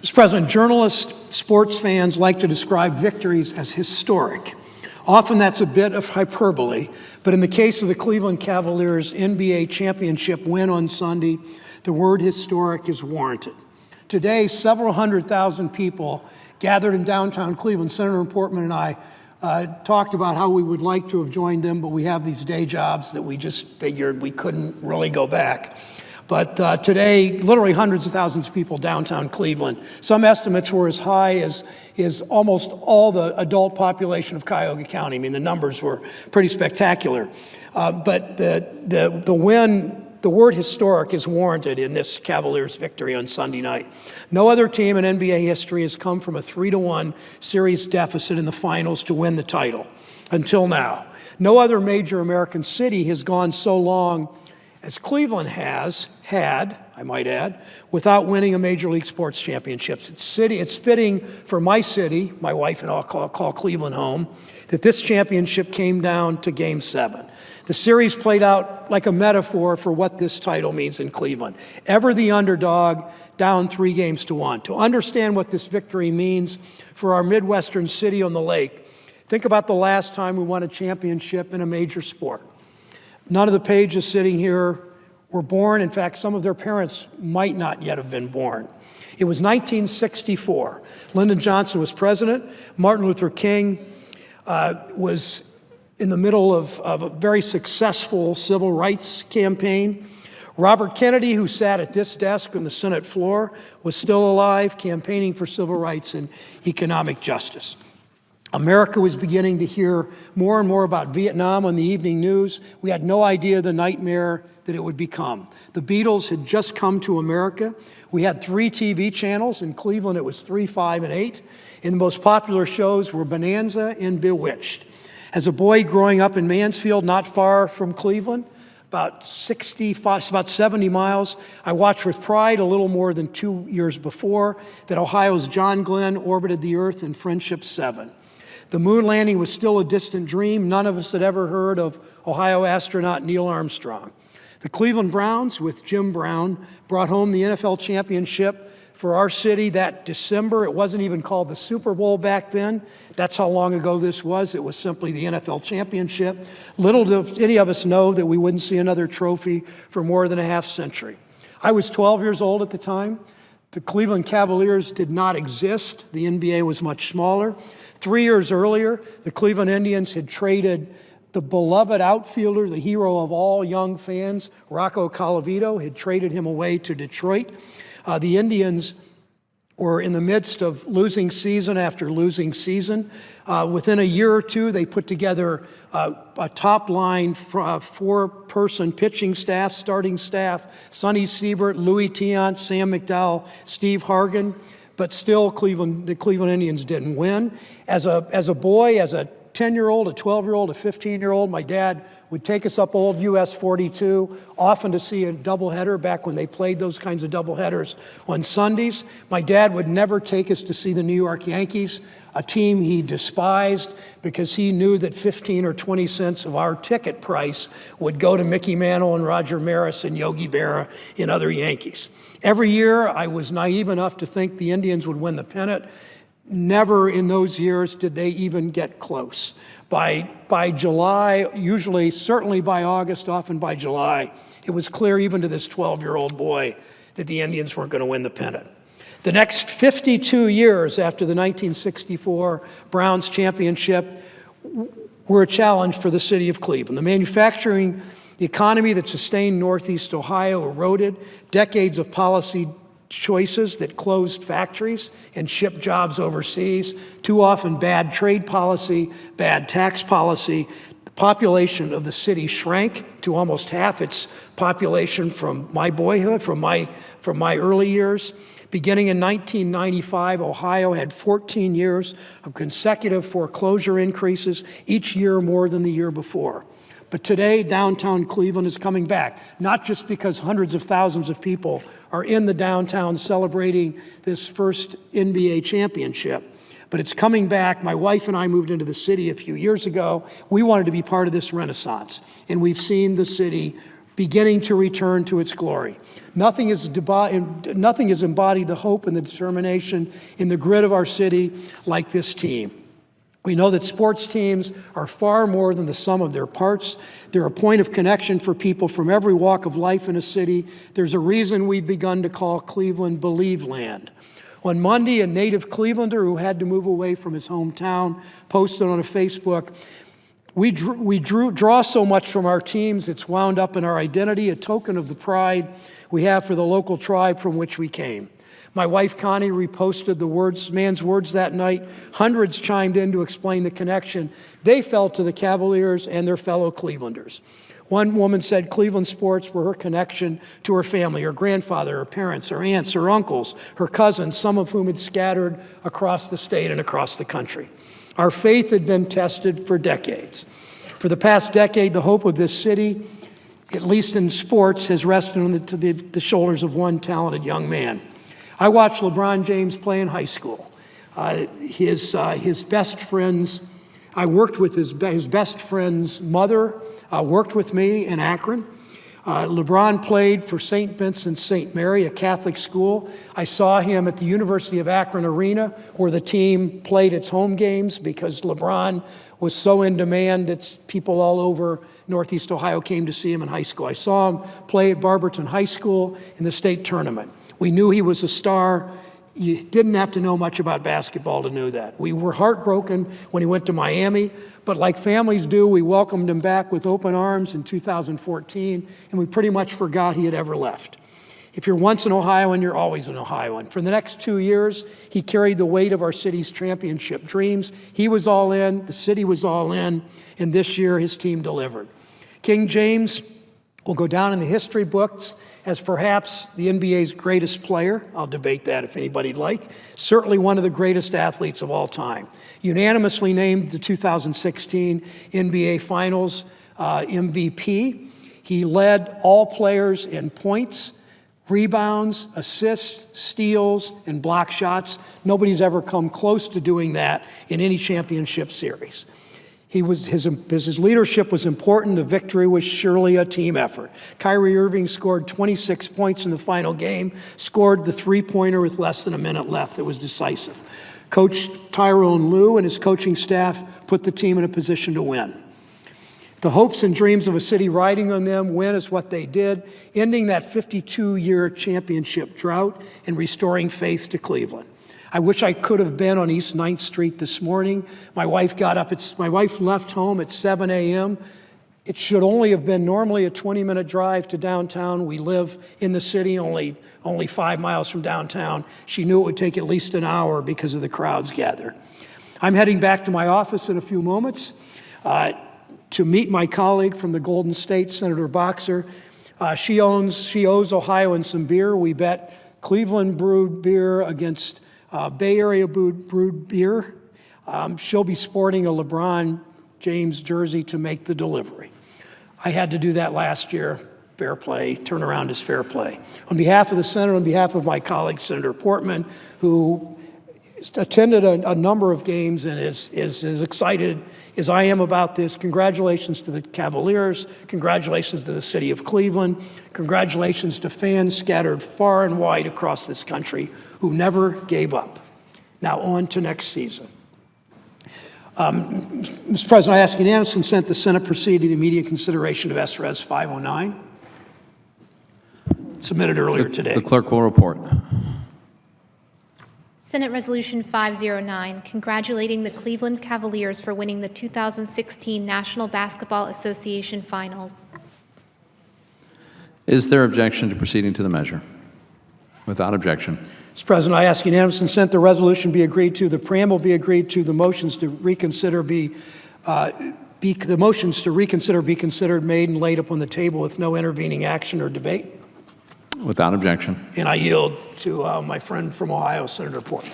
Mr. President, journalists, sports fans like to describe victories as historic. Often that's a bit of hyperbole, but in the case of the Cleveland Cavaliers' NBA championship win on Sunday, the word historic is warranted. Today, several 100,000 people gathered in downtown Cleveland. Senator Portman and I talked about how we would like to have joined them, but we have these day jobs that we just figured we couldn't really go back. But today, literally hundreds of thousands of people downtown Cleveland. Some estimates were as high as almost all the adult population of Cuyahoga County. I mean, the numbers were pretty spectacular. But the word historic is warranted in this Cavaliers victory on Sunday night. No other team in NBA history has come from a 3-1 series deficit in the finals to win the title until now. No other major American city has gone so long as Cleveland has had, I might add, without winning a Major League Sports championships. It's fitting for my city, my wife and I call Cleveland home, that this championship came down to Game 7. The series played out like a metaphor for what this title means in Cleveland. Ever the underdog, down 3-1. To understand what this victory means for our Midwestern city on the lake, think about the last time we won a championship in a major sport. None of the Pages sitting here were born. In fact, some of their parents might not yet have been born. It was 1964. Lyndon Johnson was president. Martin Luther King was in the middle of a very successful civil rights campaign. Robert Kennedy, who sat at this desk on the Senate floor, was still alive, campaigning for civil rights and economic justice. America was beginning to hear more and more about Vietnam on the evening news. We had no idea the nightmare that it would become. The Beatles had just come to America. We had 3 TV channels. In Cleveland, it was 3, 5, and 8. And the most popular shows were Bonanza and Bewitched. As a boy growing up in Mansfield, not far from Cleveland, about 70 miles, I watched with pride a little more than 2 years before that Ohio's John Glenn orbited the Earth in Friendship 7. The moon landing was still a distant dream. None of us had ever heard of Ohio astronaut Neil Armstrong. The Cleveland Browns, with Jim Brown, brought home the NFL championship for our city that December. It wasn't even called the Super Bowl back then. That's how long ago this was. It was simply the NFL championship. Little did any of us know that we wouldn't see another trophy for more than a half century. I was 12 years old at the time. The Cleveland Cavaliers did not exist. The NBA was much smaller. 3 years earlier, the Cleveland Indians had traded the beloved outfielder, the hero of all young fans, Rocco Colavito, had traded him away to Detroit. The Indians were in the midst of losing season after losing season. Within a year or two, they put together a top-line 4-person pitching staff, starting staff, Sonny Siebert, Louis Tiant, Sam McDowell, Steve Hargan. But still, the Cleveland Indians didn't win. As a boy, as a 10-year-old, a 12-year-old, a 15-year-old, my dad would take us up old US 42, often to see a doubleheader back when they played those kinds of doubleheaders on Sundays. My dad would never take us to see the New York Yankees, a team he despised because he knew that 15 or 20 cents of our ticket price would go to Mickey Mantle and Roger Maris and Yogi Berra and other Yankees. Every year, I was naive enough to think the Indians would win the pennant. Never in those years did they even get close. By July, usually, certainly by August, often by July, it was clear even to this 12-year-old boy that the Indians weren't going to win the pennant. The next 52 years after the 1964 Browns championship were a challenge for the city of Cleveland. The manufacturing economy that sustained Northeast Ohio eroded. Decades of policy choices that closed factories and shipped jobs overseas. Too often bad trade policy, bad tax policy. The population of the city shrank to almost half its population from my boyhood, from my early years. Beginning in 1995, Ohio had 14 years of consecutive foreclosure increases, each year more than the year before. But today, downtown Cleveland is coming back, not just because hundreds of thousands of people are in the downtown celebrating this first NBA championship, but it's coming back. My wife and I moved into the city a few years ago. We wanted to be part of this renaissance, and we've seen the city beginning to return to its glory. Nothing has embodied the hope and the determination in the grit of our city like this team. We know that sports teams are far more than the sum of their parts. They're a point of connection for people from every walk of life in a city. There's a reason we've begun to call Cleveland Believe Land. On Monday, a native Clevelander who had to move away from his hometown posted on a Facebook, we draw so much from our teams, it's wound up in our identity, a token of the pride we have for the local tribe from which we came. My wife, Connie, reposted the man's words that night. Hundreds chimed in to explain the connection they felt to the Cavaliers and their fellow Clevelanders. One woman said Cleveland sports were her connection to her family, her grandfather, her parents, her aunts, her uncles, her cousins, some of whom had scattered across the state and across the country. Our faith had been tested for decades. For the past decade, the hope of this city, at least in sports, has rested on the shoulders of one talented young man. I watched LeBron James play in high school. His best friends, I worked with his best friend's mother, worked with me in Akron. LeBron played for St. Vincent St. Mary, a Catholic school. I saw him at the University of Akron Arena, where the team played its home games because LeBron was so in demand that people all over Northeast Ohio came to see him in high school. I saw him play at Barberton High School in the state tournament. We knew he was a star. You didn't have to know much about basketball to know that. We were heartbroken when he went to Miami, but like families do, we welcomed him back with open arms in 2014, and we pretty much forgot he had ever left. If you're once an Ohioan, you're always an Ohioan. For the next 2 years, he carried the weight of our city's championship dreams. He was all in, the city was all in, and this year his team delivered. King James will go down in the history books as perhaps the NBA's greatest player. I'll debate that if anybody'd like. Certainly one of the greatest athletes of all time. Unanimously named the 2016 NBA Finals MVP. He led all players in points, rebounds, assists, steals, and block shots. Nobody's ever come close to doing that in any championship series. His leadership was important. The victory was surely a team effort. Kyrie Irving scored 26 points in the final game, scored the three-pointer with less than a minute left that was decisive. Coach Tyrone Lue and his coaching staff put the team in a position to win. The hopes and dreams of a city riding on them win is what they did, ending that 52-year championship drought and restoring faith to Cleveland. I wish I could have been on East 9th Street this morning. My wife left home at 7 a.m. It should only have been normally a 20-minute drive to downtown. We live in the city, only 5 miles from downtown. She knew it would take at least an hour because of the crowds gathered. I'm heading back to my office in a few moments to meet my colleague from the Golden State, Senator Boxer. She owes Ohioans some beer. We bet Cleveland brewed beer against Bay Area brewed beer. She'll be sporting a LeBron James jersey to make the delivery. I had to do that last year. Fair play. Turnaround is fair play. On behalf of the Senate, on behalf of my colleague, Senator Portman, who attended a number of games and is as excited as I am about this, congratulations to the Cavaliers, congratulations to the city of Cleveland, congratulations to fans scattered far and wide across this country who never gave up. Now on to next season. Mr. President, I ask unanimous consent the Senate proceed to the immediate consideration of S-Res 509, submitted earlier today. The clerk will report. Senate Resolution 509, congratulating the Cleveland Cavaliers for winning the 2016 National Basketball Association Finals. Is there objection to proceeding to the measure? Without objection. Mr. President, I ask unanimous consent the resolution be agreed to, the preamble be agreed to, the motions to reconsider be considered made and laid upon the table with no intervening action or debate. Without objection. And I yield to my friend from Ohio, Senator Portman.